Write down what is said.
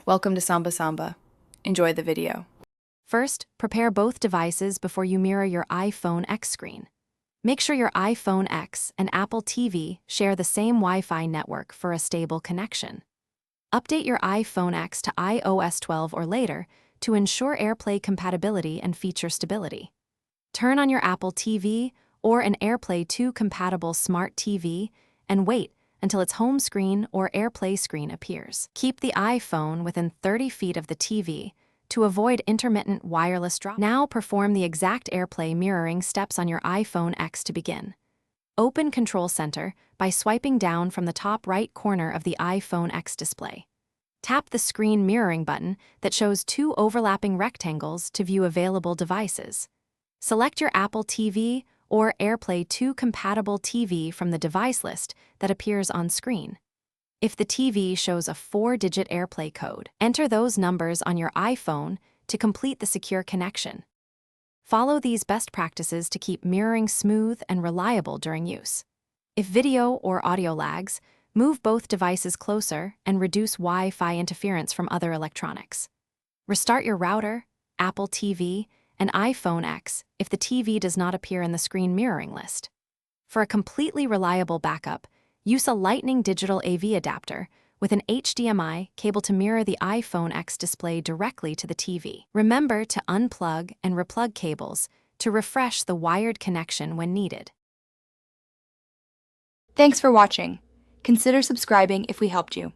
Welcome to Samba Samba. Enjoy the video. First, prepare both devices before you mirror your iPhone X screen. Make sure your iPhone X and Apple TV share the same Wi-Fi network for a stable connection. Update your iPhone X to iOS 12 or later to ensure AirPlay compatibility and feature stability. Turn on your Apple TV or an AirPlay 2 compatible smart TV and wait until its home screen or AirPlay screen appears. Keep the iPhone within 30 feet of the TV to avoid intermittent wireless drop. Now perform the exact AirPlay mirroring steps on your iPhone X to begin. Open Control Center by swiping down from the top right corner of the iPhone X display. Tap the screen mirroring button that shows two overlapping rectangles to view available devices. Select your Apple TV or AirPlay 2 compatible TV from the device list that appears on screen. If the TV shows a 4-digit AirPlay code, enter those numbers on your iPhone to complete the secure connection. Follow these best practices to keep mirroring smooth and reliable during use. If video or audio lags, move both devices closer and reduce Wi-Fi interference from other electronics. Restart your router, Apple TV, and iPhone X if the TV does not appear in the screen mirroring list. For a completely reliable backup, use a Lightning digital AV adapter with an HDMI cable to mirror the iPhone X display directly to the TV. Remember to unplug and replug cables to refresh the wired connection when needed. Thanks for watching. Consider subscribing if we helped you.